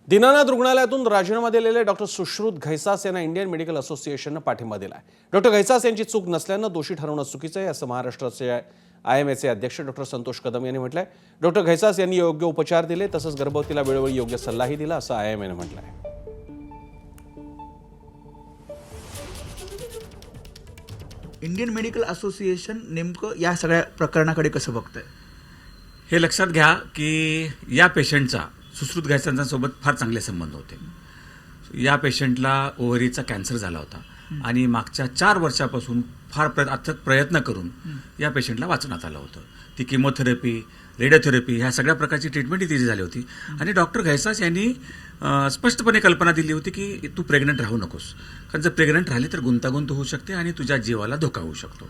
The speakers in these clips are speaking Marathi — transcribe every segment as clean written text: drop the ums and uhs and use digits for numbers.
दीनानाथ रुग्णालयातून राजीनामा दिलेले डॉक्टर सुश्रुत घैसास यांना इंडियन मेडिकल असोसिएशननं पाठिंबा दिला आहे। डॉक्टर घैसास यांची चूक नसल्यानं दोषी ठरवणं चुकीचं आहे असं महाराष्ट्राचे आयएमएचे अध्यक्ष डॉक्टर संतोष कदम यांनी म्हटलंय। डॉक्टर घैसास यांनी योग्य उपचार दिले तसंच गर्भवतीला वेळोवेळी योग्य सल्लाही दिला असं आयएमएनं म्हटलंय। इंडियन मेडिकल असोसिएशन नेमकं या सगळ्या प्रकरणाकडे कसं बघतंय? हे लक्षात घ्या की या पेशंटचा सुश्रुत घैसासांसोबत फार चांगले संबंध होते। या पेशंटला ओव्हरीचा कॅन्सर झाला होता आणि मागच्या 4 वर्षापासून फार अथक प्रयत्न करून या पेशंटला वाचवण्यात आलं होतं। ती किमोथेरपी, रेडिओथेरपी ह्या सगळ्या प्रकारची ट्रीटमेंट तिची झाली होती आणि डॉक्टर घैसास यांनी स्पष्टपणे कल्पना दिली होती की तू प्रेग्नंट राहू नकोस, कारण जर प्रेग्नंट राहिली तर गुंतागुंत होऊ शकते आणि तुझ्या जीवाला धोका होऊ शकतो।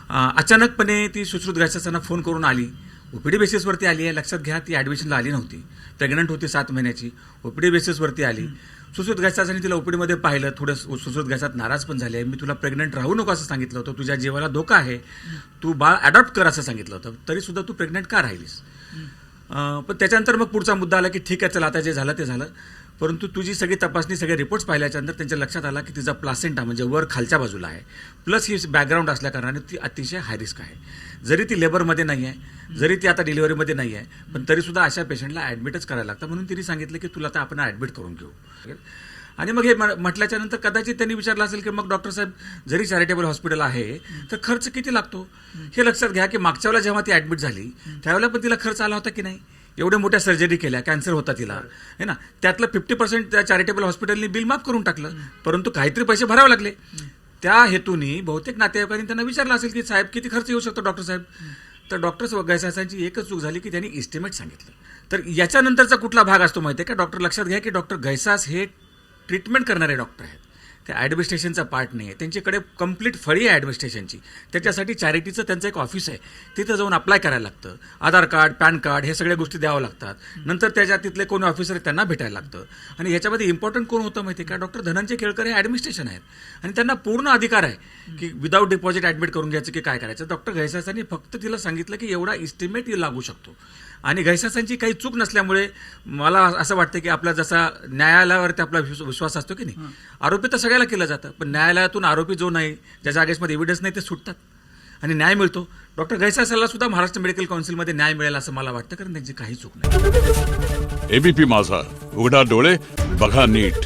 अचानकपणे ती सुश्रुत घैसासांना फोन करून आली, ओपीडी बेसिसवरती आली आहे। लक्षात घ्या ती ॲडमिशनला आली नव्हती, प्रेग्नंट होती 7 महिन्याची, ओपीडी बेसिसवरती आली। सुश्रुत घैसासांनी तिला ओपीडीमध्ये पाहिलं, थोडं सुश्रुत घैसास नाराज पण झाले। मी तुला प्रेग्नंट राहू नको असं सांगितलं होतं, तुझ्या जीवाला धोका आहे, तू बाळ अडॉप्ट कर असं सांगितलं होतं, तरीसुद्धा तू प्रेग्नंट का राहिलीस? पण त्याच्यानंतर मग पुढचा मुद्दा आला की ठीक आहे चला आता जे झालं ते झालं, परंतु तुझी सगळी तपासणी सगळे रिपोर्ट्स पाहिल्याच्यानंतर त्यांच्या लक्षात आला की तिचा प्लासेंटा म्हणजे वर खालच्या बाजूला आहे, प्लस ही बॅकग्राऊंड असल्याकारणाने ती अतिशय हाय रिस्क आहे। जरी ती लेबरमध्ये नाही आहे, जरी ती आता डिलिव्हरीमध्ये नाही आहे, पण तरीसुद्धा अशा पेशंटला ॲडमिटच करायला लागतं। म्हणून तिने सांगितलं की तुला आता आपण ॲडमिट करून घेऊ। आणि मग हे म्हटल्याच्या नंतर कदाचित त्यांनी विचारलं असेल की मग डॉक्टर साहेब जरी चॅरिटेबल हॉस्पिटल आहे तर खर्च किती लागतो? हे लक्षात घ्या की मागच्या वेळेला जेव्हा ती ॲडमिट झाली त्यावेळेला पण तिला खर्च आला होता की नाही? एवढ्या मोठ्या सर्जरी केल्या, कॅन्सर होता तिला, है ना, त्यातलं 50% त्या चॅरिटेबल हॉस्पिटलनी बिल माफ करून टाकलं, परंतु काहीतरी पैसे भरावे लागले। त्या हेतूनी बहुतेक नातेवाईकांनी त्यांना विचारलं असेल की साहेब किती खर्च येऊ शकतो डॉक्टर साहेब? तर डॉक्टर घैसासांची एकच चूक झाली की त्यांनी इस्टिमेट सांगितलं। तर याच्यानंतरचा कुठला भाग असतो माहिती आहे का? डॉक्टर लक्षात घ्या की डॉक्टर घैसास हे ट्रीटमेंट करणारे डॉक्टर आहेत, त्या ॲडमिनिस्ट्रेशनचा पार्ट नाही आहे, त्यांच्याकडे कंप्लीट फळी आहे ॲडमिनिस्ट्रेशनची। त्याच्यासाठी चॅरिटीचं त्यांचं एक ऑफिस आहे, तिथं जाऊन अप्लाय करायला लागतं, आधार कार्ड, पॅन कार्ड हे सगळ्या गोष्टी द्यावं लागतात। नंतर त्याच्या तिथले कोणी ऑफिसर आहेत त्यांना भेटायला लागतं आणि ह्याच्यामध्ये इम्पॉर्टंट कोण होतं माहिती आहे का? डॉक्टर धनंजय केळकर हे ॲडमिनिस्ट्रेशन आहेत आणि त्यांना पूर्ण अधिकार आहे की विदाऊट डिपॉझिट ॲडमिट करून घ्यायचं की काय करायचं। डॉक्टर घैसासांनी फक्त तिला सांगितलं की एवढा इस्टिमेट लागू शकतो आणि घैसासांची काही चूक नसल्यामुळे मला असं वाटतं की आपला जसा न्यायालयावरती आपला विश्वास असतो की नाही, आरोपी तर सगळ्याला केलं जातं, पण न्यायालयातून आरोपी जो नाही, ज्याच्या अगेन्स्टमध्ये एव्हिडन्स नाही, ते सुटतात आणि न्याय मिळतो। डॉक्टर घैसासाला सुद्धा महाराष्ट्र मेडिकल काउन्सिलमध्ये न्याय मिळेल असं मला वाटतं, कारण त्यांची काही चूक नाही। एबीपी माझा, उघडा डोळे बघा नीट।